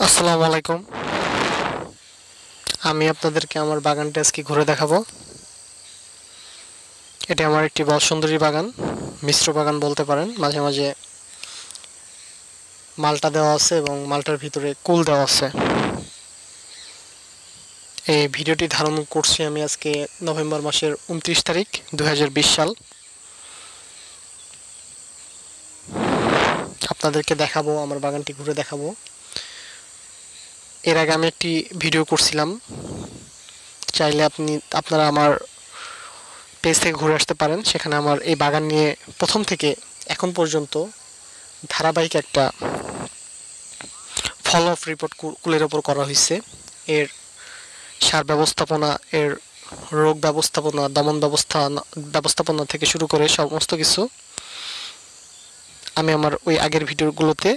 আসসালামু আলাইকুম। আমি আপনাদেরকে আমার বাগানটা আজকে ঘুরে দেখাবো। এটা আমার একটি সুন্দরী বাগান, মিশ্র বাগান বলতে পারেন। মাঝে মাঝে মালটা দেওয়া আছে এবং মালটার ভিতরে কুল দেওয়া আছে। এই ভিডিওটি ধারণ করছি আমি আজকে নভেম্বর মাসের 29 তারিখ 2020 সাল। আপনাদেরকে দেখাবো, আমার বাগানটি ঘুরে দেখাবো। এর আগে আমি একটি ভিডিও করছিলাম, চাইলে আপনারা আমার পেজ থেকে ঘুরে আসতে পারেন। সেখানে আমার এই বাগান নিয়ে প্রথম থেকে এখন পর্যন্ত ধারাবাহিক একটা ফলো আপ রিপোর্ট কুলের ওপর করা হয়েছে। এর সার ব্যবস্থাপনা, এর রোগ ব্যবস্থাপনা, দমন ব্যবস্থাপনা থেকে শুরু করে সমস্ত কিছু আমি আমার ওই আগের ভিডিওগুলোতে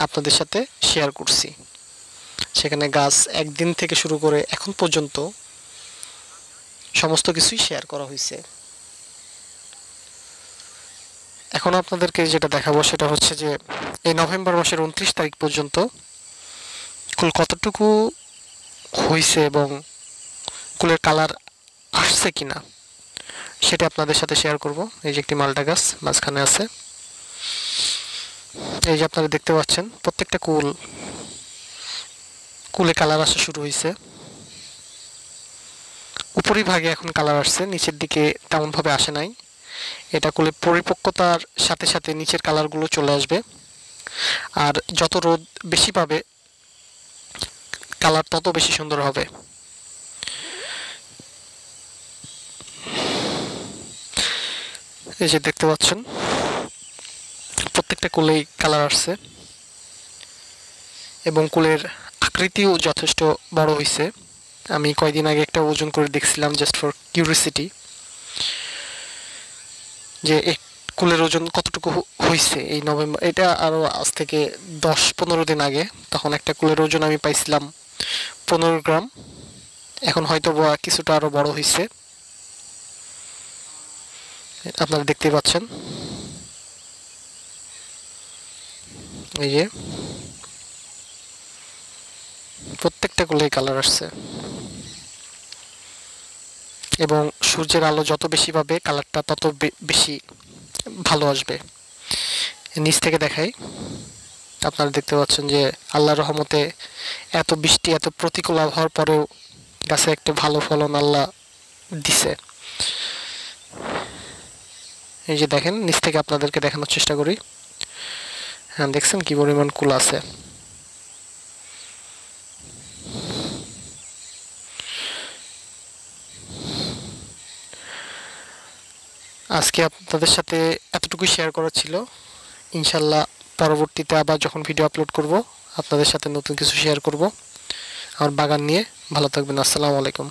আপনাদের সাথে শেয়ার করছি। সেখানে গাছ একদিন থেকে শুরু করে এখন পর্যন্ত সমস্ত কিছুই শেয়ার করা হয়েছে। এখন আপনাদেরকে যেটা দেখাবো সেটা হচ্ছে যে এই নভেম্বর মাসের 29 তারিখ পর্যন্ত কুল কতটুকু হয়েছে এবং কুলের কালার আসছে কিনা সেটা আপনাদের সাথে শেয়ার করব। এই যে একটি মালটা গাছ মাঝখানে আছে, এই যে আপনারা দেখতে পাচ্ছেন প্রত্যেকটা কুলে কালার আসা শুরু হয়েছে। উপরিভাগে এখন কালার আসছে, নিচের দিকে তেমনভাবে আসে নাই। এটা কুলে পরিপক্কতার সাথে সাথে নিচের কালারগুলো চলে আসবে। আর যত রোদ বেশি পাবে কালার তত বেশি সুন্দর হবে। এই যে দেখতে পাচ্ছেন প্রত্যেকটা কুলেই কালার আসছে এবং কুলের আকৃতিও যথেষ্ট বড় হয়েছে। আমি কয়েকদিন আগে একটা ওজন করে দেখছিলাম, জাস্ট ফর কিউরিসিটি, যে এই কুলের ওজন কতটুকু হয়েছে এই নভেম্বর। এটা আরও আজ থেকে 10-15 দিন আগে, তখন একটা কুলের ওজন আমি পাইছিলাম 15 গ্রাম। এখন হয়তো কিছুটা আরও বড় হয়েছে, আপনারা দেখতেই পাচ্ছেন। এই যে প্রত্যেকটা কুলেই কালার আসছে এবং সূর্যের আলো যত বেশি পাবে কালারটা তত বেশি ভালো আসবে। নিচ থেকে দেখাই, আপনারা দেখতে পাচ্ছেন যে আল্লাহর রহমতে এত বৃষ্টি, এত প্রতিকূল আবহাওয়ার পরেও গাছে একটা ভালো ফলন আল্লাহ দিছে। এই যে দেখেন, নিচ থেকে আপনাদেরকে দেখানোর চেষ্টা করি। হ্যাঁ, দেখছেন কি পরিমাণ কুল আছে। আজকে আপনাদের সাথে এতটুকুই শেয়ার করা ছিল। ইনশাল্লাহ পরবর্তীতে আবার যখন ভিডিও আপলোড করব আপনাদের সাথে নতুন কিছু শেয়ার করব আমার বাগান নিয়ে। ভালো থাকবেন। আসসালামু আলাইকুম।